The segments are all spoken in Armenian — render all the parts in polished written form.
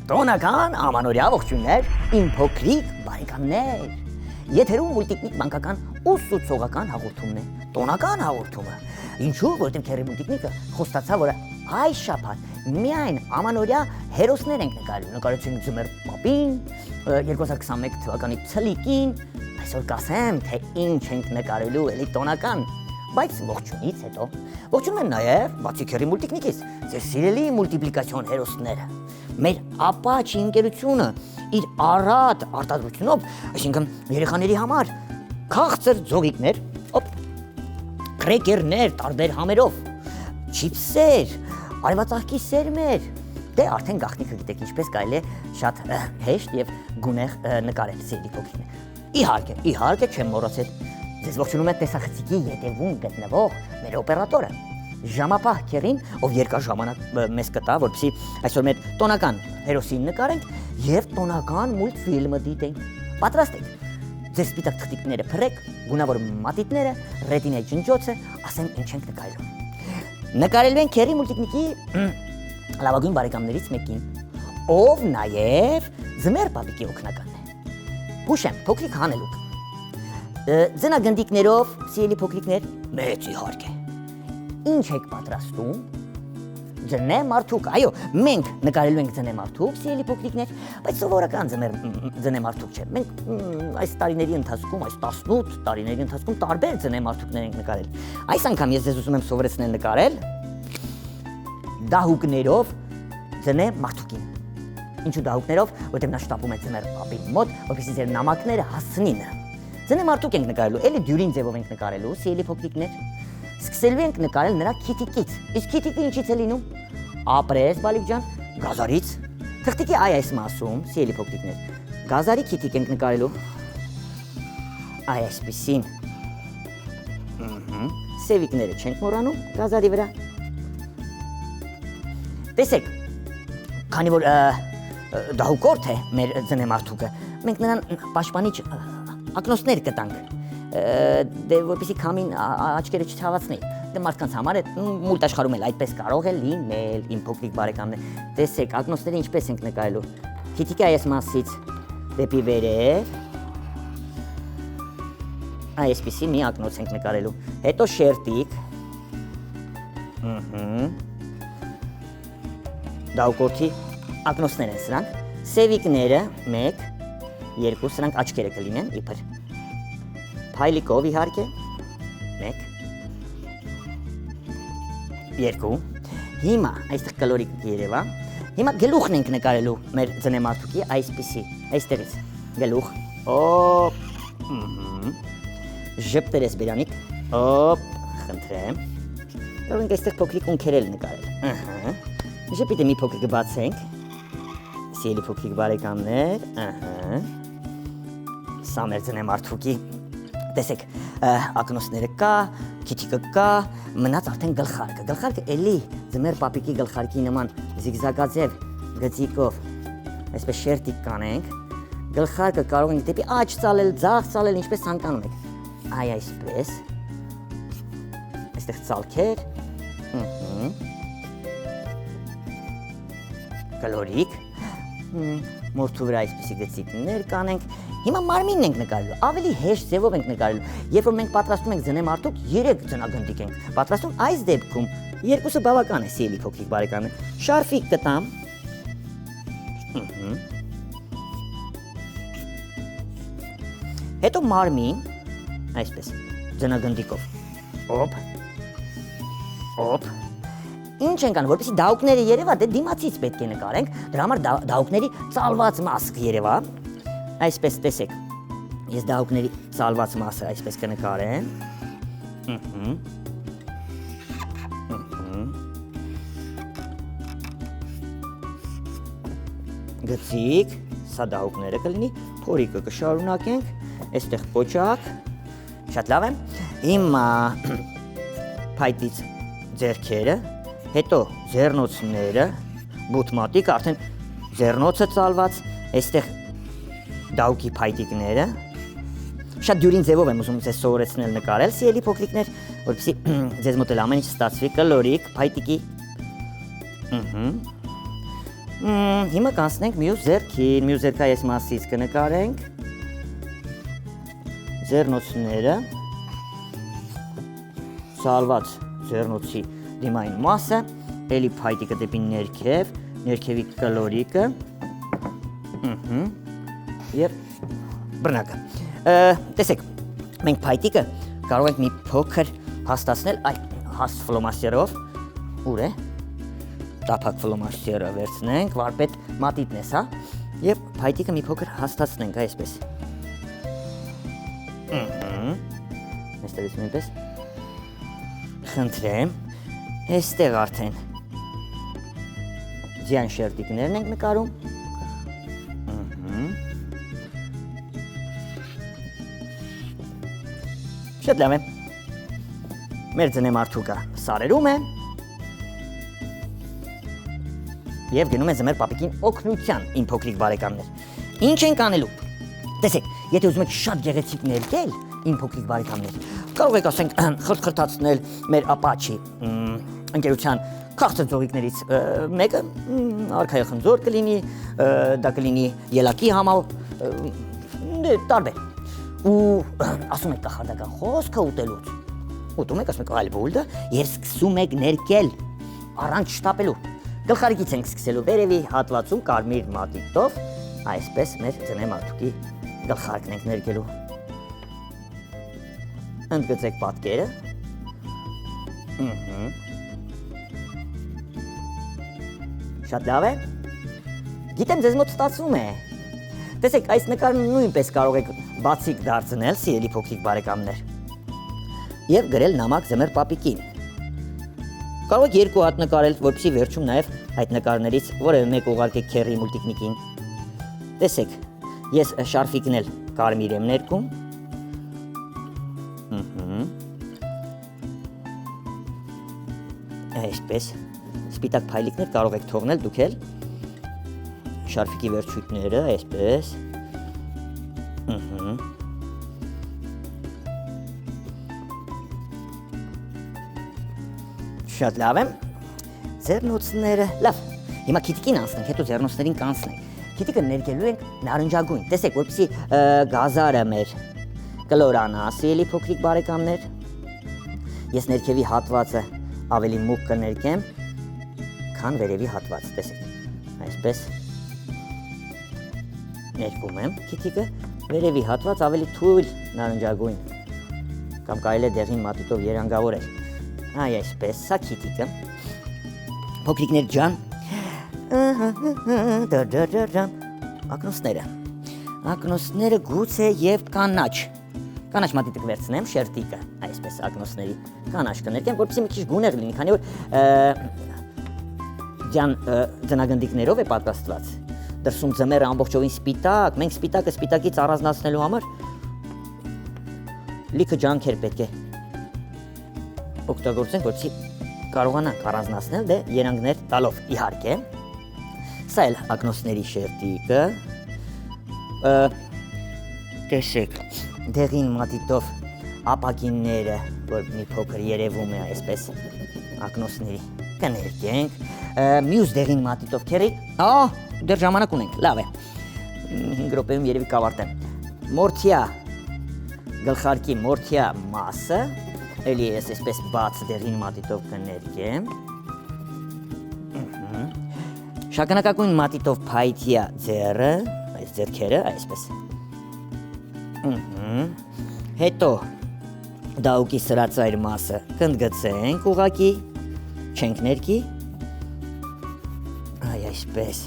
Տոնական ամանորյա ողջույններ, իմ փոքրիկ բարեկամներ։ Եթերում մուլտիկնիկ մանկական ուսուցողական հաղորդումն է, տոնական հաղորդումը։ Ինչու՞, որովհետև քերի մուլտիկնիկը խոստացավ, որ այս շաբաթ միայն ամանորյա հերոսներ ենք նկարելու։ Նկարեցինք Ձնեմարդ պապին, 2021 թվականի ցլիկին, այսօր կասեմ, թե ինչ ենք նկարելու, էլի տոնական։ Բայց ողջունից հետո ողջունում են նաև բացի քերի մուլտիկնիկից, ձեր սիրելի մուլտիպլիկացիոն հերոսները։ Մեր ապաչի ընկերությունը իր առատ արտադրությունով, այսինքն երեխաների համար քաղցր ձողիկներ, կրեկերներ տարբեր համերով, չիպսեր, արևածաղկի սերմեր, դե արդեն գաղտնիքը գիտեք ինչպես կարելի է շատ հեշտ եւ գունեղ նկարել սիրելի փոքրիկներ։ Իհարկե չեմ մոռացել ձեզ ողջունում է տեսախցիկի ետևում գտնվող մեր օպերատորը Ժամապահ քերին, ով երկար ժամանակ մեզ կտա, որպեսզի այսօր մեր տոնական հերոսին նկարենք եւ տոնական մուլտֆիլմը դիտենք։ Պատրաստ եք։ Ձեր սպիտակ թղթիկները փռեք, գունավոր մատիտները, ռետինայի ջնջոցը, ասեմ ինչ ենք նկարելու։ Նկարելու ենք քերի մուլտիկնիկի լավագույն բարեկամներից մեկին, ով նաեւ Ձնեմարդ պապիկի օգնականն է։ Հուշեմ, փոքրիկ հանելուկ։ Ձնագնդիկներով, սիրելի փոքրիկներ, մեծ իհարկե։ Ինչ եք պատրաստում։ Ձնեմարդուկ, այո, մենք նկարելու ենք ձնեմարդուկ, սիրելի փոքրիկներ, բայց սովորական ձնեմարդուկ չէ։ Մենք այս տարիների ընթացքում, այս 18 տարիների ընթացքում տարբեր ձնեմարդուկներ ենք նկարել։ Այս անգամ ես ձեզ ուզում եմ սովորեցնել նկարել դահուկներով ձնեմարդուկին։ Ինչու դահուկներով, որովհետև նա շտապում է Ձնեմարդ պապի մոտ, որպեսզի ձեր նամակները հասցնին։ Ձնեմարդուկ ենք նկարելու, էլի դյուրին ձևով ենք նկարելու, սիրելի փոքրիկներ։ Սկսելու ենք նկարել նրա քիթիկից։ Իսկ քիթիկը ինչից է լինում։ Ապրես, բալիկ ջան, գազարից։ Թղթիկի այս մասում, սիրելի փոքրիկներ, գազարի քիթիկ ենք նկարելու։ Այսպիսին։ Սևիկները չենք մոռանում գազարի վրա։ Տեսեք, քանի որ դահուկորդ է մեր ձնեմարդուկը, մենք նրան պաշտպանիչ ակնոցներ կտանք։ Դե որպեսզի քամին աչքերը չթավացնի։ Դե մարդկանց համար է մուլտ աշխարհում էլ այդպես կարող է լինել, իմ փոքրիկ բարեկամներ։ Տեսեք, ակնոցները ինչպես ենք նկարելու։ Քիթիկի այս մասից դեպի վերև։ Այսպիսի մի ակնոց ենք նկարելու։ Հետո շերտիկ։ Դահուկորդի ակնոցներ են սրանք։ Սևիկները 1, 2, սրանք աչքերը կլինեն իբր։ Փայլիկով իհարկե 1 2 Հիմա այստեղ կլորիկ կերևա։ Հիմա գլուխն ենք նկարելու մեր ձնեմարդուկի այսպիսի, այստեղից գլուխ։ Ժպտերես բերանիկ։ Խնդրեմ։ Կարող ենք այստեղ փոքրիկ ունքերել նկարել։ Ժպիտը մի փոքրիկ բացենք։ Սիրելի փոքրիկ բարեկամներ, սա մեր ձնեմարդուկի տեսեք, ակնոցները կա, քիթիկը կա, մնաց արդեն գլխարկը։ Գլխարկը էլի Ձնեմարդ պապիկի գլխարկի նման զիգզագաձև գծիկով այսպես շերտիկ կանենք։ Գլխարկը կարող ենք դեպի աջ ծալել, ձախ ծալել, ինչպես ցանկանում եք։ Այսպես։ Այստեղ ցալքեր։ Կլորիկ։ Մորթու վրա այսպիսի գծիկներ կանենք։ Հիմա մարմինն ենք նկարելու, ավելի հեշտ ձևով ենք նկարելու։ Երբ որ մենք պատրաստում ենք ձնեմարդուկ, 3 ձնագնդիկ ենք պատրաստում, այս դեպքում երկուսը բավական է, սիրելի փոքրիկ բարեկամներ։ Շարֆիկ կտամ։ Հետո մարմին, այսպես, ձնագնդիկով։ Օպ։ Ինչ ենք անում, որպեսզի դահուկները երևա, դե դիմացից պետք է նկարենք, դրա համար դահուկների ծալված մաս երևա։ Այսպես տեսեք, ես դահուկների ծալված մասը այսպես կնկարեմ։ գծիկ, սա դահուկները կլինի, փորիկը կշարունակենք, այստեղ կոճակ, շատ լավ է, հիմա փայտից ձեռքերը, հետո ձեռնոցները, բութմատիկ, արդեն ձեռնոցը ծալված, այստեղ դահուկի փայտիկները, շատ դյուրին ձևով եմ ուզում ձեզ սովորեցնել նկարել, սիրելի փոքրիկներ, որպեսզի ձեզ մոտ էլ ամեն ինչ ստացվի, կլորիկ, փայտիկի, հիմա կանցնենք մյուս ձեռքին, մյուս ձեռքը այս մասից կնկարենք, ձեռնոցները, ծալված ձեռնոցի դիմային մասը, էլի փայտիկը դեպի ներքև, ներքևի կլորիկը, և բռնակը, տեսեք, մենք փայտիկը կարող ենք մի փոքր հաստացնել այ հաստ ֆլոմաստերով, ուր է, տափակ ֆլոմաստերը վերցնենք, վարպետ մատիտն ես, հա, և փայտիկը մի փոքր հաստացնենք, այսպես, այստեղից նույնպես, խնդրեմ, այստեղ արդեն ձյան շերտիկներն ենք նկարում, շատ լավ է, մեր ձնեմարդուկը սարերում է և գնում է Ձմեր պապիկին օգնության, իմ փոքրիկ բարեկամներ, ինչ ենք անելու, տեսեք, եթե ուզում եք շատ գեղեցիկ ներկել, իմ փոքրիկ բարեկամներ, կարող եք ասենք խրթխրթացնել մեր ապաչի ընկերության քաղցր ձողիկներից մեկը, արքայախնձոր կլինի, դա կլինի ելակի համալ, տարբեր, ու ասում եք կախարդական խոսքը ուտելուց, ուտում եք, ասում եք այլ բուլդը և սկսում եք ներկել առանց շտապելու, գլխարիկից ենք սկսելու վերևի հատվածում կարմիր մատիտով, այսպես մեր ձնեմարդուկի գլխարկն ենք ներկելու, ընդգծեք պատկերը, շատ լավ է, գիտեմ ձեզ մոտ ստացվում է, տեսեք այս նկարը նույնպես կարող եք բացիկ դարձնել, սիրելի փոքրիկ բարեկամներ, և գրել նամակ Ձմեր պապիկին, կարող եք երկու հատ նկարել, որպեսզի վերջում նաև այդ նկարներից որևէ մեկ ուղարկեք քեռի մուլտիկնիկին, տեսեք, ես շարֆիկն էլ կարմիր եմ ներկում, այսպես, սպիտակ փայլիկներ կարող եք թողնել դուք էլ, շարֆիկի վերջույթները, այսպես, շատ լավ եմ, ձեռնոցները, լավ, հիմա քիտիկին անցնենք, հետո ձեռնոցներին կանցնենք, քիտիկը ներկելու ենք նարնջագույն, տեսեք, որպեսզի գազարը մեր կլորանա, սիրելի փոքրիկ բարեկամներ, ես ներքևի հատվածը ավելի մուգ կներկեմ, քան վերևի հատված, տեսեք, այսպես ներկում եմ քիթիկը, վերևի հատված ավելի թույլ նարնջագույն, կամ կարելի է դեղին մատիտով երանգավորել, այ այսպես, սա քիթիկը, փոքրիկներ ջան, ակնոցները գուցե և կանաչ մատիտը կվերցնեմ, շերտիկը, այսպես ակնոցների կանաչ կներկեմ, որպեսզի մի քիչ գունեղ լինի, քանի որ ձնագնդիկներով է պատրաստված, դրսում ձմերը ամբողջովին սպիտակ, մենք սպիտակը սպիտակից առանձնացնելու համար լիքը ջանքեր պետք է օգտագործենք, որպեսզի կարողանանք առանձնացնել դե երանգներ տալով, իհարկե, սա էլ ակնոցների շերտիկը, տեսեք, դեղին մատիտով ապակինները, որ մի փոքր երևում է այսպես ակնոցների կներկենք, մյուս դեղին մատիտով քերի, դեռ ժամանակ ունենք, լավ է, 5 րոպեում երևի կավարտեմ, մորթյա, գլխարկի մորթյա մասը, էլի ես այսպես բաց դեղին մատիտով կներկեմ, շագանակագույն մատիտով փայտյա ձեռը, այս ձեռքերը, այսպես, հետո դահուկի սրածայր մասը կընդգծենք ուղղակի, չենք ներկի, այ այսպես,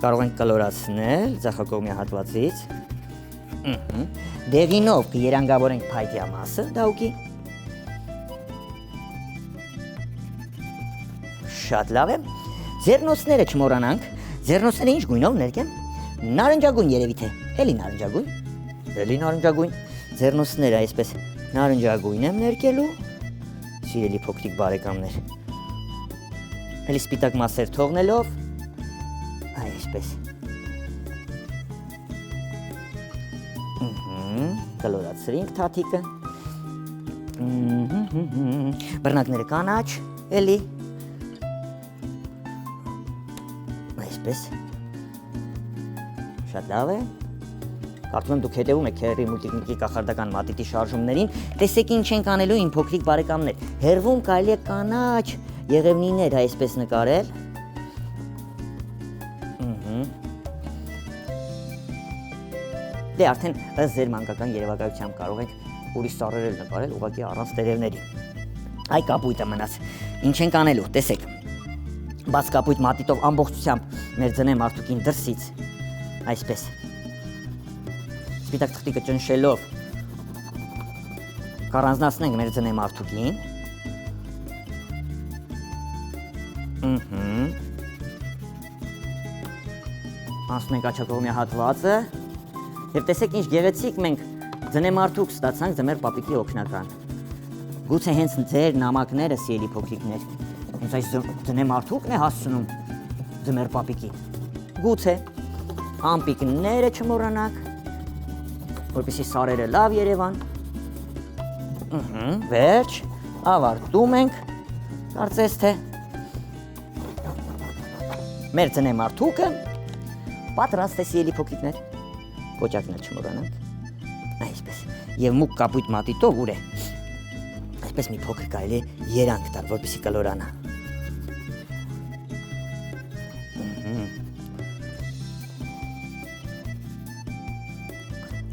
կարող ենք կլորացնել ձախակողմյա հատվածից, դեղինով կերանգավորենք փայտյա մասը դահուկի, շատ լավ է, Ձեռնոցները չմոռանանք։ Ձեռնոցները ինչ գույնով ներկեմ։ Նարնջագույն երևի թե։ Էլի նարնջագույն։ Էլի նարնջագույն։ Ձեռնոցները այսպես նարնջագույն եմ ներկելու։ Սիրելի փոքրիկ բարեկամներ։ Էլի սպիտակ մասեր թողնելով։ Այսպես։ Կլորացրինք թաթիկը։ Բռնակները կանաչ, էլի։ Այսպես։ Շատ լավ է։ Կարծում եմ դուք հետևում եք Քերի Multiknik-ի կախարդական մատիտի շարժումներին։ Տեսեք ինչ ենք անելու իմ փոքրիկ բարեկամներ։ Հերվում կարելի է կանաչ եղևնիներ այսպես նկարել։ Դե արդեն ըստ ձեր մանկական երևակայությամբ կարող եք ուրիշ սառեր էլ նկարել ուղղակի առանց տերևների։ Այ կապույտը մնաց։ Ինչ ենք անելու, տեսեք։ Բաց կապույտ մատիտով ամբողջությամբ մեր ձնեմարդուկին դրսից այսպես սպիտակ թղթիկը ճնշելով կառանձնացնենք մեր ձնեմարդուկին։ Անցնում ենք աջակողմյա հատվածը եւ տեսեք ինչ գեղեցիկ մենք ձնեմարդուկ ստացանք ձմեր պապիկի օգնական։ Գուցե հենց ձեր նամակները սիրելի փոքրիկներ, հենց այս ձնեմարդուկն է հասցնում ձմեր պապիկի։ Գուցե ամպիկները չմոռանաք, որպեսզի սարերը լավ երևան։ Վերջ, ավարտում ենք, կարծես թե մեր ձնեմարդուկը պատրաստ է սիրելի փոքրիկներ։ Կոճակն էլ չմոռանանք։ Այսպես։ Եվ մուգ կապույտ մատիտով ուր է։ Այսպես մի փոքր կարելի է երանք տալ, որպեսզի կլորանա։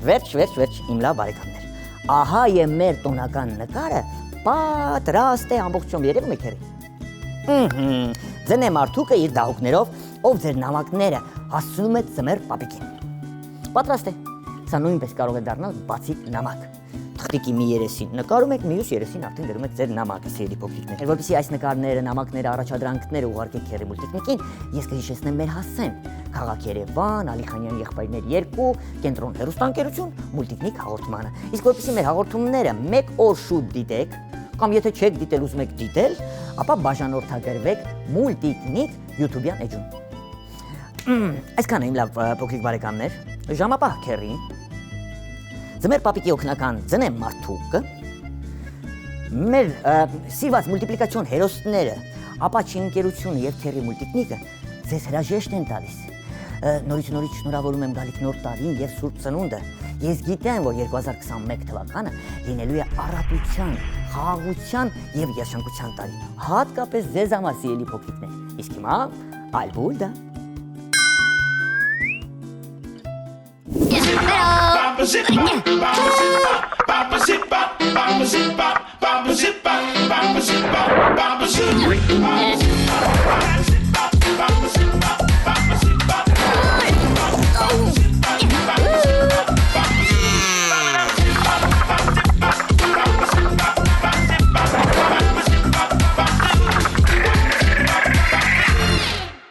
Վերջ, իմ լավ բարեկամներ։ Ահա եւ մեր տոնական նկարը պատրաստ է ամբողջությամբ երևում եք հերի։ Ձնեմարդուկը իր դահուկներով, ով ձեր նամակները հասցնում է ձմեր պապիկին։ Պատրաստ է։ Սա նույնպես կարող է դառնալ բացիկ նամակ։ Թղթիկի մի երեսին նկարում եք, մյուս երեսին արդեն գրում եք ձեր նամակը, սիրելի փոքրիկներ։ Որպեսզի այս նկարները, նամակները, առաջադրանքները ուղարկեք Քերի Multiknik-ին, ես կհիշեցնեմ մեր հասցեն։ Քաղաք Երևան, Ալիխանյան եղբայրներ 2, կենտրոն հեռուստաընկերություն, Multiknik հաղորդմանը։ Իսկ որպեսզի մեր հաղորդումները մեկ օր շուտ դիտեք, կամ եթե չեք դիտել, ուզում եք դիտել, ապա բաժանորդագրվեք Multiknik YouTube-յան էջում։ Այսքան է իմ լավ փոքրիկ բարեկամներ, ժամապահ Քերին, ձմեր պապիկի օգնական ձնեմարդուկը, մեր սիրված մուլտիպլիկացիոն հերոսները, Ապաչի ընկերությունը եւ Քերի Multiknik-ը ձեզ հրաժեշտ են տալիս։ Նորից շնորհավորում եմ գալիք նոր տարին եւ Սուրբ Ծնունդը։ Ես գիտեմ, որ 2021 թվականը լինելու է առատության, խաղաղության եւ երջանկության տարի, հատկապես ձեզ համար սիրելի փոքրիկներ։ Իսկ հիմա այլ բուլդա։ Hello.